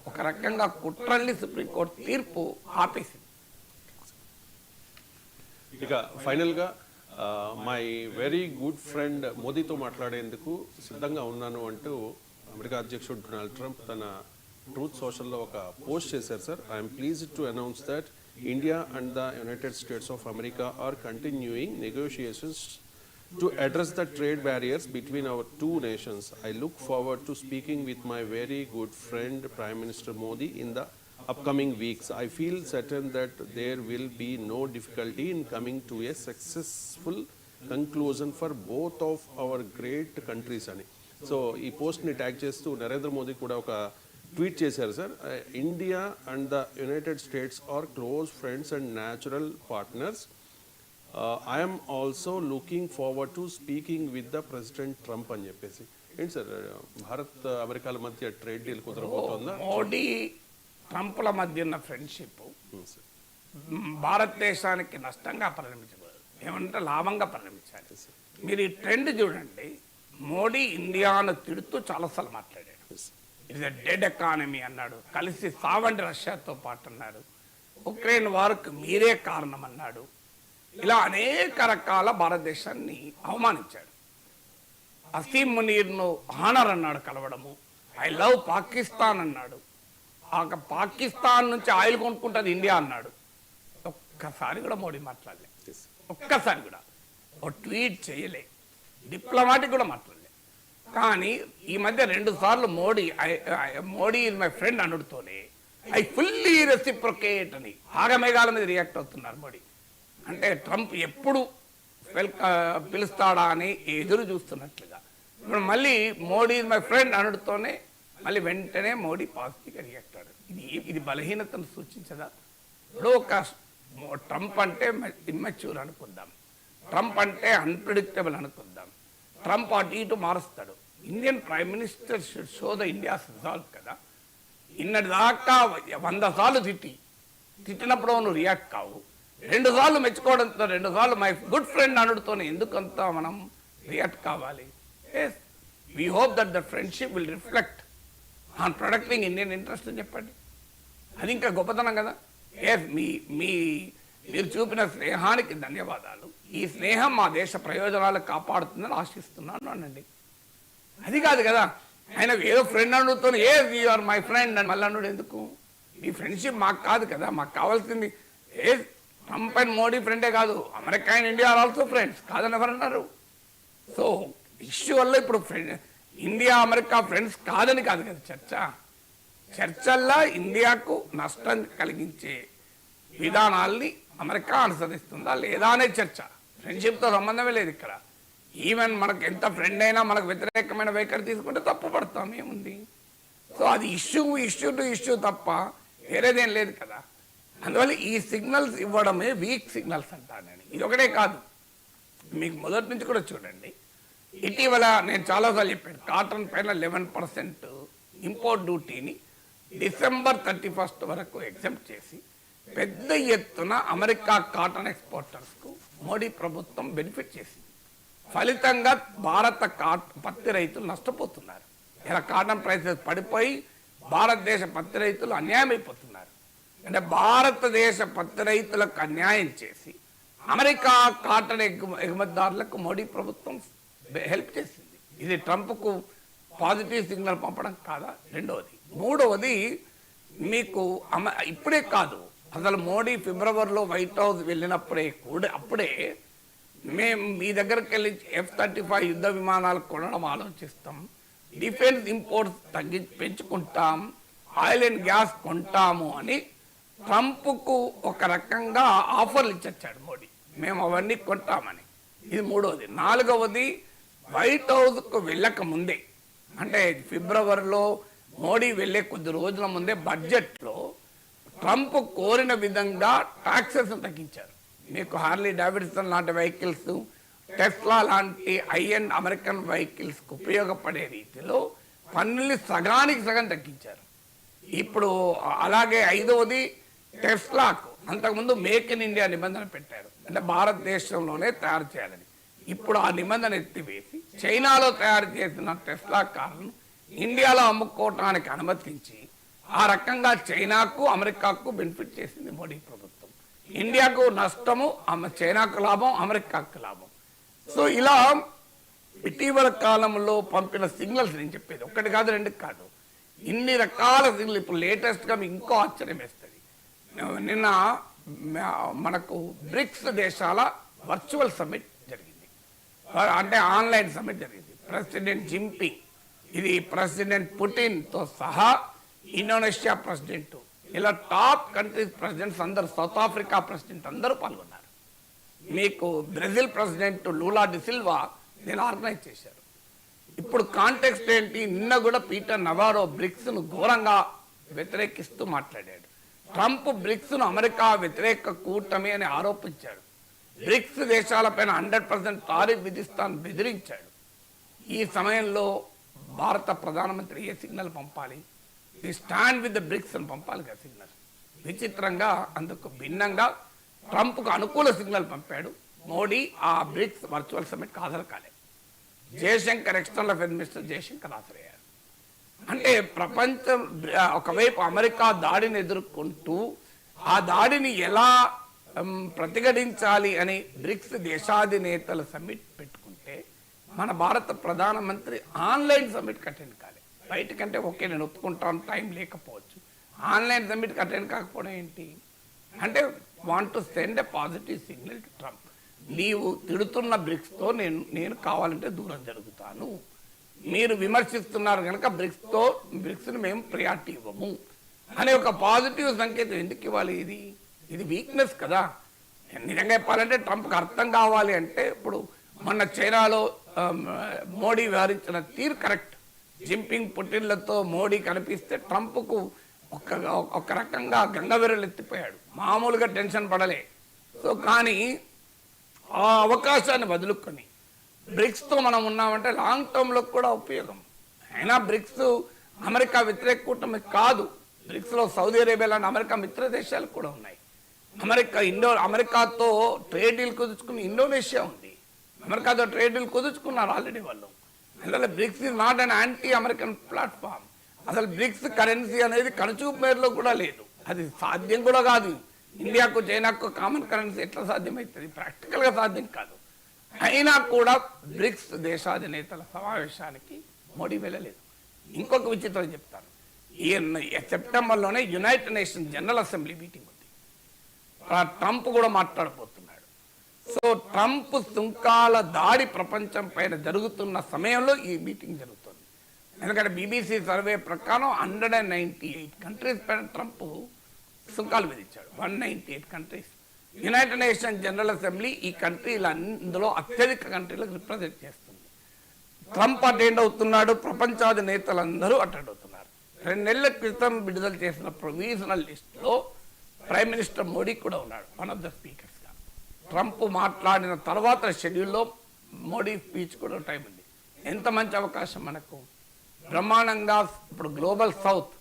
ఒక రకంగా కుట్రల్ని సుప్రీంకోర్టు తీర్పు ఆపేసింది. ఇక ఫైనల్గా మై వెరీ గుడ్ ఫ్రెండ్ మోదీతో మాట్లాడేందుకు సిద్ధంగా ఉన్నాను అంటూ అమెరికా అధ్యక్షుడు డొనాల్డ్ ట్రంప్ తన ట్రూత్ సోషల్లో ఒక పోస్ట్ చేశారు sir. I'm pleased to announce that India and the United States of America are continuing negotiations to address the trade barriers between our two nations. I look forward to speaking with my very good friend Prime Minister Modi in the upcoming weeks. I feel certain that there will be no difficulty in coming to a successful conclusion for both of our great countries ani. So ee post ni tag chestu Narendra Modi kuda oka tweet chesaru sir. India and the United States are close friends and natural partners. I am also looking forward to speaking with the President Trump అని చెప్పేసి. ఏంటి sir Bharat అమెరికాల మధ్య trade deal కుదరబోతోందా? Modi ట్రంప్ల మధ్య ఉన్న friendship భారతదేశానికి నష్టంగా పరిణమించకూడదు, ఏమంటే లాభంగా పరిణమించాలి. మీరు ఈ ట్రెండ్ చూడండి. మోడీ ఇండియాను తిడుతూ చాలాసార్లు మాట్లాడాడు. ఇట్స్ ఎ డెడ్ ఎకానమీ అన్నాడు, కలిసి సావండి రష్యాతో పాటు అన్నాడు, ఉక్రెయిన్ వార్కు మీరే కారణం అన్నాడు. ఇలా అనేక రకాల భారతదేశాన్ని అవమానించాడు. అసీం మునీర్ను హానర్ అన్నాడు కలవడము. ఐ లవ్ పాకిస్తాన్ అన్నాడు. ఆ పాకిస్తాన్ నుంచి ఆయిల్ కొనుక్కుంటుంది ఇండియా అన్నాడు. ఒక్కసారి కూడా మోడీ మాట్లాడలే, ఒక్కసారి కూడా ఓ ట్వీట్ చేయలే, డిప్లొమాటిక్ కూడా మాట్లాడలే. కానీ ఈ మధ్య 2 సార్లు మోడీ ఇస్ మై ఫ్రెండ్ అనుడుతోనే ఐ ఫుల్లీ రెసిప్రొకేట్ అని ఆగమేఘాల మీద రియాక్ట్ అవుతున్నారు మోడీ. అంటే ట్రంప్ ఎప్పుడు పిలుస్తాడా అని ఎదురు చూస్తున్నట్లుగా. ఇప్పుడు మళ్ళీ మోడీ మై ఫ్రెండ్ అనడుతోనే మళ్ళీ వెంటనే మోడీ పాజిటివ్గా రియాక్ట్ అయ్యాడు. ఇది బలహీనతను సూచించదా? ఇప్పుడు ఒక ట్రంప్ అంటే ఇమ్మెచ్యూర్ అనుకుందాం, ట్రంప్ అంటే అన్ప్రెడిక్టబుల్ అనుకుందాం, ట్రంప్ అటు ఇటు మారుస్తాడు. Indian prime minister should show the India's resolve కదా. ఇన్నటి దాకా 100 సార్లు తిట్టినప్పుడు నువ్వు రియాక్ట్ కావు, 2 సార్లు మెచ్చుకోవడంతో 2 సార్లు మై గుడ్ ఫ్రెండ్ అనుడుతోనే ఎందుకంతా మనం రియాక్ట్ కావాలి? Yes, we hope that the friendship will reflect on protecting Indian interest అని చెప్పండి. అది ఇంకా గొప్పతనం కదా. ఎస్, మీరు చూపిన స్నేహానికి ధన్యవాదాలు. ఈ స్నేహం మా దేశ ప్రయోజనాలు కాపాడుతుందని ఆశిస్తున్నాను అనండి. అది కాదు కదా, ఆయన ఏదో ఫ్రెండ్ అనుడుతోనే ఏ యు ఆర్ మై ఫ్రెండ్ అని మళ్ళీ అనుడు ఎందుకు? ఈ ఫ్రెండ్షిప్ మాకు కాదు కదా, మాకు కావాల్సింది ఏ ట్రంప్ అండ్ మోడీ ఫ్రెండే కాదు, America and India are also friends కాదని ఎవరన్నారు? సో ఇష్యూ వల్ల ఇప్పుడు ఇండియా అమెరికా ఫ్రెండ్స్ కాదని కాదు కదా చర్చల్లో ఇండియాకు నష్టం కలిగించే విధానాల్ని అమెరికా అనుసరిస్తుందా లేదా అనే చర్చ. ఫ్రెండ్షిప్తో సంబంధమే లేదు ఇక్కడ. ఈవెన్ మనకు ఎంత ఫ్రెండ్ అయినా మనకు వ్యతిరేకమైన వైఖరి తీసుకుంటే తప్పు పడతాం, ఏముంది? సో అది ఇష్యూ టు ఇష్యూ తప్ప వేరేదేం లేదు కదా. అందువల్ల ఈ సిగ్నల్స్ ఇవ్వడమే వీక్ సిగ్నల్స్ అంటాను నేను. ఇది ఒకటే కాదు, మీకు మొదటి నుంచి కూడా చూడండి. ఇటీవల నేను చాలాసార్లు చెప్పాను, కాటన్ పైన 11% ఇంపోర్ట్ డ్యూటీని డిసెంబర్ 31 వరకు ఎగ్జెంప్ట్ చేసి పెద్ద ఎత్తున అమెరికా కాటన్ ఎక్స్పోర్టర్స్కు మోడీ ప్రభుత్వం బెనిఫిట్ చేసింది. ఫలితంగా భారత పత్తి రైతులు నష్టపోతున్నారు. ఇలా కాటన్ ప్రైసెస్ పడిపోయి భారతదేశ పత్తి రైతులు అన్యాయం అయిపోతున్నారు. అంటే భారతదేశ పత్తి రైతులకు అన్యాయం చేసి అమెరికా కాటన్ ఎగుమతిదారులకు మోడీ ప్రభుత్వం హెల్ప్ చేసింది. ఇది ట్రంప్కు పాజిటివ్ సిగ్నల్ పంపడం కాదా? రెండవది. మూడవది, మీకు ఇప్పుడే కాదు, అసలు మోడీ ఫిబ్రవరిలో వైట్ హౌస్ వెళ్ళినప్పుడే అప్పుడే మేము మీ దగ్గరికి వెళ్ళి F-35 యుద్ధ విమానాలు కొనడం ఆలోచిస్తాం, డిఫెన్స్ ఇంపోర్ట్స్ పెంచుకుంటాం, ఆయిల్ అండ్ గ్యాస్ కొంటాము అని ట్రంప్కు ఒక రకంగా ఆఫర్లు ఇచ్చొచ్చాడు మోడీ, మేము అవన్నీ కొంటామని. ఇది మూడవది. నాలుగవది, వైట్ హౌస్కు వెళ్ళక ముందే, అంటే ఫిబ్రవరిలో మోడీ వెళ్ళే కొద్ది రోజుల ముందే బడ్జెట్లో ట్రంప్ కోరిన విధంగా ట్యాక్సెస్ తగ్గించారు. మీకు హార్లీ డేవిడ్సన్ లాంటి వెహికల్స్, టెస్లా లాంటి హై-ఎండ్ అమెరికన్ వెహికల్స్కి ఉపయోగపడే రీతిలో పన్నుల్ని సగానికి సగం తగ్గించారు. ఇప్పుడు అలాగే ఐదవది, టెస్లాకు అంతకుముందు మేక్ ఇన్ ఇండియా నిబంధన పెట్టారు, అంటే భారతదేశంలోనే తయారు చేయాలని. ఇప్పుడు ఆ నిబంధన ఎత్తివేసి చైనాలో తయారు చేసిన టెస్లా కార్లను ఇండియాలో అమ్ముకోవటానికి అనుమతించి ఆ రకంగా చైనాకు అమెరికాకు బెనిఫిట్ చేసింది మోడీ ప్రభుత్వం. ఇండియాకు నష్టము, చైనాకు లాభం, అమెరికాకు లాభం. సో ఇలా ఇటీవల కాలంలో పంపిన సిగ్నల్స్ నేను చెప్పేది ఒకటి కాదు రెండు కాదు, ఇన్ని రకాల సిగ్నల్. ఇప్పుడు లేటెస్ట్గా మీకు ఇంకో ఆశ్చర్యం వేస్తుంది. నిన్న మనకు బ్రిక్స్ దేశాల వర్చువల్ సమ్మిట్ జరిగింది, అంటే ఆన్లైన్ సమ్మిట్ జరిగింది. ప్రెసిడెంట్ జింపింగ్, ఇది ప్రెసిడెంట్ పుటిన్తో సహా ఇండోనేషియా ప్రెసిడెంట్, ఇలా టాప్ కంట్రీస్ ప్రెసిడెంట్స్ అందరు, సౌత్ ఆఫ్రికా ప్రెసిడెంట్ అందరూ పాల్గొన్నారు. మీకు Brazil president Lula da Silva దీన్ని ఆర్గనైజ్ చేశారు. ఇప్పుడు కాంటెక్స్ట్ ఏంటి? నిన్న కూడా పీటర్ నవారో బ్రిక్స్ను ఘోరంగా వ్యతిరేకిస్తూ మాట్లాడాడు. ట్రంప్ బ్రిక్స్ను అమెరికా వ్యతిరేక కూటమి అని ఆరోపించాడు. బ్రిక్స్ దేశాలపైన 100% టారిఫ్ విధిస్తాను బెదిరించాడు. ఈ సమయంలో భారత ప్రధానమంత్రి ఏ సిగ్నల్ పంపాలి? The stand with the BRICS అని పంపాలి కదా సిగ్నల్. విచిత్రంగా అందుకు భిన్నంగా ట్రంప్కు అనుకూల సిగ్నల్ పంపాడు మోడీ. ఆ బ్రిక్స్ వర్చువల్ సమ్మిట్కి హాజరు కాలేదు. Jaishankar, external affairs minister Jaishankar హాజరయ్యారు. అంటే ప్రపంచం ఒకవైపు అమెరికా దాడిని ఎదుర్కొంటూ ఆ దాడిని ఎలా ప్రతిఘటించాలి అని బ్రిక్స్ దేశాధినేతల సమ్మిట్ పెట్టుకుంటే మన భారత ప్రధానమంత్రి ఆన్లైన్ సమ్మిట్కి అటెండ్ కాలేదు. బయటకంటే ఓకే నేను ఒప్పుకుంటాను, టైం లేకపోవచ్చు. ఆన్లైన్ సమ్మిట్కి అటెండ్ కాకపోవడం ఏంటి అంటే want to send a positive signal to Trump. నీవు తిడుతున్న బ్రిక్స్తో నేను కావాలంటే దూరం జరుగుతాను, మీరు విమర్శిస్తున్నారు కనుక బ్రిక్స్ని మేము ప్రియారిటీ ఇవ్వము అనే ఒక పాజిటివ్ సంకేతం ఎందుకు ఇవ్వాలి? ఇది వీక్నెస్ కదా. నిజంగా చెప్పాలంటే ట్రంప్కి అర్థం కావాలి అంటే ఇప్పుడు మొన్న చైనాలో మోడీ వ్యవహరించిన తీరు కరెక్ట్. జింపింగ్ పుటిన్లతో మోడీ కనిపిస్తే ట్రంప్కు ఒక రకంగా గంగవీరలు ఎత్తిపోయాడు, మామూలుగా టెన్షన్ పడలే. సో కానీ ఆ అవకాశాన్ని వదులుకొని బ్రిక్స్తో మనం ఉన్నామంటే లాంగ్ టర్మ్లో కూడా ఉపయోగం. అయినా బ్రిక్స్ అమెరికా వ్యతిరేక కూటమి కాదు. బ్రిక్స్లో సౌదీ అరేబియా లాంటి అమెరికా మిత్ర దేశాలు కూడా ఉన్నాయి. అమెరికాతో ట్రేడ్ డీల్ కుదుర్చుకుని ఇండోనేషియా ఉంది. అమెరికాతో ట్రేడ్ డీల్ కుదుర్చుకున్నారు ఆల్రెడీ వాళ్ళు. అందువల్ల BRICS is not an anti American platform. అసలు బ్రిక్స్ కరెన్సీ అనేది కనుచూపు మేరలో కూడా లేదు, అది సాధ్యం కూడా కాదు. ఇండియాకు చైనాకు కామన్ కరెన్సీ ఎట్లా సాధ్యమవుతుంది? ప్రాక్టికల్గా సాధ్యం కాదు. అయినా కూడా బ్రిక్స్ దేశాధినేతల సమావేశానికి మోడీ వెళ్ళలేదు. ఇంకొక విచిత్రం చెప్తాను. ఈ సెప్టెంబర్లోనే United Nations general assembly meeting ఉంది. ట్రంప్ కూడా మాట్లాడబోతున్నాడు. సో ట్రంప్ సుంకాల దాడి ప్రపంచం పైన జరుగుతున్న సమయంలో ఈ మీటింగ్ జరుగుతుంది. ఎందుకంటే బీబీసీ సర్వే ప్రకారం 198 కంట్రీస్ పైన ట్రంప్ సుంకాలు విధించాడు. 198 countries. United Nations general assembly ఈ కంట్రీలందులో అత్యధిక కంట్రీలకు రిప్రజెంట్ చేస్తుంది. ట్రంప్ అటెండ్ అవుతున్నాడు, ప్రపంచాధినేతలందరూ అటెండ్ అవుతున్నారు. 2 నెలల క్రితం విడుదల చేసిన ప్రొవిజనల్ లిస్టులో ప్రైమ్ మినిస్టర్ మోడీ కూడా ఉన్నాడు, వన్ ఆఫ్ ద స్పీకర్స్గా. ట్రంప్ మాట్లాడిన తర్వాత షెడ్యూల్లో మోడీ స్పీచ్ కూడా టైం ఉంది. ఎంత మంచి అవకాశం మనకు. బ్రహ్మాండంగా ఇప్పుడు గ్లోబల్ సౌత్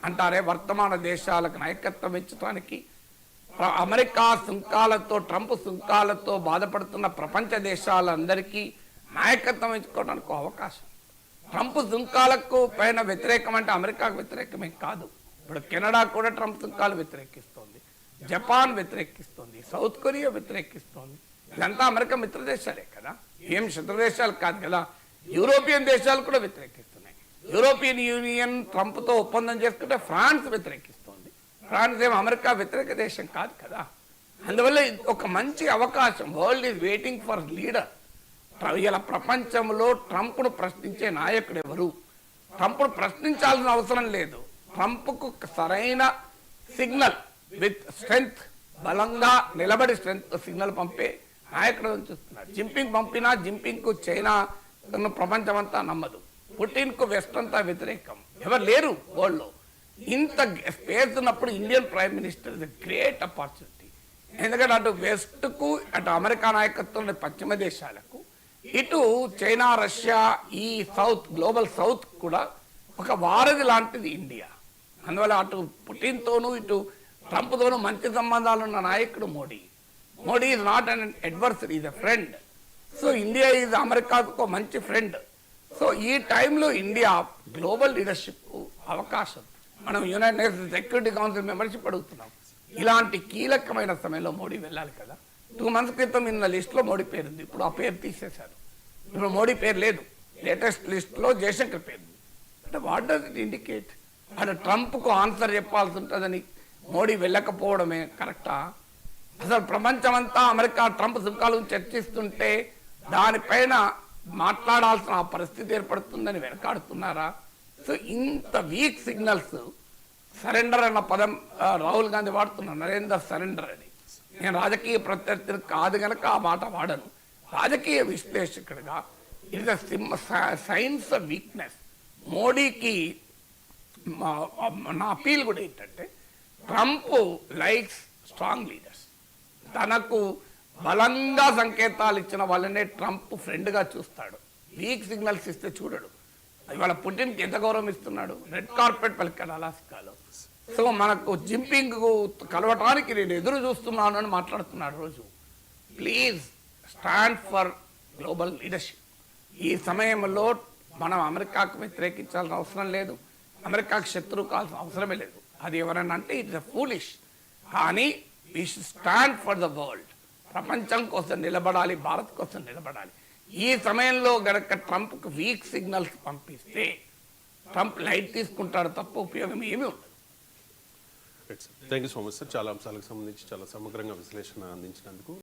అంటారే, వర్తమాన దేశాలకు నాయకత్వం ఇచ్చడానికి అమెరికా సుంకాలతో, ట్రంప్ సుంకాలతో బాధపడుతున్న ప్రపంచ దేశాలందరికీ నాయకత్వం ఎంచుకోవడానికి అవకాశం. ట్రంప్ సుంకాలకు పైన వ్యతిరేకం అంటే అమెరికాకు వ్యతిరేకమే కాదు. ఇప్పుడు కెనడా కూడా ట్రంప్ సుంకాలు వ్యతిరేకిస్తోంది, జపాన్ వ్యతిరేకిస్తోంది, సౌత్ కొరియా వ్యతిరేకిస్తోంది. ఇదంతా అమెరికా మిత్ర దేశాలే కదా, ఏం శత్రు దేశాలు కాదు కదా. యూరోపియన్ దేశాలు కూడా వ్యతిరేకిస్తున్నాయి. యూరోపియన్ యూనియన్ ట్రంప్తో ఒప్పందం చేసుకుంటే ఫ్రాన్స్ వ్యతిరేకిస్తోంది. ఫ్రాన్స్ ఏం అమెరికా వ్యతిరేక దేశం కాదు కదా. అందువల్ల ఒక మంచి అవకాశం. World is waiting for leader. ఇలా ప్రపంచంలో ట్రంప్ను ప్రశ్నించే నాయకుడు ఎవరు? ట్రంప్ను ప్రశ్నించాల్సిన అవసరం లేదు. ట్రంప్కు సరైన సిగ్నల్ విత్ స్ట్రెంగ్త్, బలంగా నిలబడి స్ట్రెంగ్త్ సిగ్నల్ పంపే నాయకుడు చూస్తున్నాడు. జింపింగ్ పంపినా జింపింగ్కు చైనా ప్రపంచం అంతా నమ్మదు, పుటిన్కు వెస్ట్ అంతా వ్యతిరేకం, ఎవరు లేరు వరల్డ్లో. ఇంత స్పేస్ ఉన్నప్పుడు Indian prime minister is great opportunity. ఎందుకంటే అటు వెస్ట్కు, అటు అమెరికా నాయకత్వంలో పశ్చిమ దేశాలకు, ఇటు చైనా, రష్యా, ఈ సౌత్, గ్లోబల్ సౌత్ కూడా ఒక వారధి లాంటిది ఇండియా. అందువల్ల అటు పుటిన్తోనూ ఇటు ట్రంప్తోనూ మంచి సంబంధాలు ఉన్న నాయకుడు Modi. Modi is not an adversary, is a friend. So India is అమెరికాకు మంచి ఫ్రెండ్. సో ఈ టైంలో ఇండియా గ్లోబల్ లీడర్షిప్ అవకాశం. మనం United nations security council membership అడుగుతున్నాం. ఇలాంటి కీలకమైన సమయంలో మోడీ వెళ్ళాలి కదా. 2 months క్రితం ఇన్న లిస్ట్లో మోడీ పేరు ఉంది, ఇప్పుడు ఆ పేరు తీసేశారు. ఇప్పుడు మోడీ పేరు లేదు, లేటెస్ట్ లిస్ట్లో జయశంకర్ పేరు ఉంది. అంటే వాట్ డస్ ఇట్ ఇండికేట్? అంటే ట్రంప్కు ఆన్సర్ చెప్పాల్సి ఉంటుందని మోడీ వెళ్ళకపోవడమే కరెక్టా? అసలు ప్రపంచమంతా అమెరికా ట్రంప్ సుంకాలను చర్చిస్తుంటే దానిపైన మాట్లాడాల్సిన ఆ పరిస్థితి ఏర్పడుతుందని వెనకాడుతున్నారా? సో ఇంత వీక్ సిగ్నల్స్, సరెండర్ అన్న పదం రాహుల్ గాంధీ వాడుతున్నారు, నరేందర్ సరెండర్ అని. నేను రాజకీయ ప్రత్యర్థిని కాదు కనుక ఆ మాట వాడను. రాజకీయ విశ్లేషకుడిగా it is signs of weakness. మోడీకి నా అపీల్ కూడా ఏంటంటే, ట్రంప్ లైక్స్ స్ట్రాంగ్ లీడర్స్. తనకు బలంగా సంకేతాలు ఇచ్చిన వాళ్ళనే ట్రంప్ ఫ్రెండ్గా చూస్తాడు. వీక్ సిగ్నల్స్ ఇస్తే చూడడు. ఇవాళ పుటిన్కి ఎంత గౌరవం ఇస్తున్నాడు, రెడ్ కార్పెట్ పలికాడు అలాస్కాలో. సో మనకు జింపింగ్ కలవటానికి నేను ఎదురు చూస్తున్నాను అని మాట్లాడుతున్నాడు రోజు. Please stand for global leadership. ఈ సమయంలో మనం అమెరికాకు వ్యతిరేకించాల్సిన అవసరం లేదు, అమెరికాకు శత్రువు కావాల్సిన అవసరమే లేదు. అది ఎవరైనా అంటే ఇట్స్ అ ఫూలిష్. కానీ we should stand for the world. ప్రపంచం కోసం నిలబడాలి, భారత్ కోసం నిలబడాలి. ఈ సమయంలో గనక ట్రంప్కి వీక్ సిగ్నల్స్ పంపిస్తే ట్రంప్ లైట్ తీసుకుంటాడు తప్ప ఉపయోగం ఏమీ ఉండదు. Thank you so much sir, చాలా అంశాలకు సంబంధించి చాలా సమగ్రంగా విశ్లేషణ అందించినందుకు.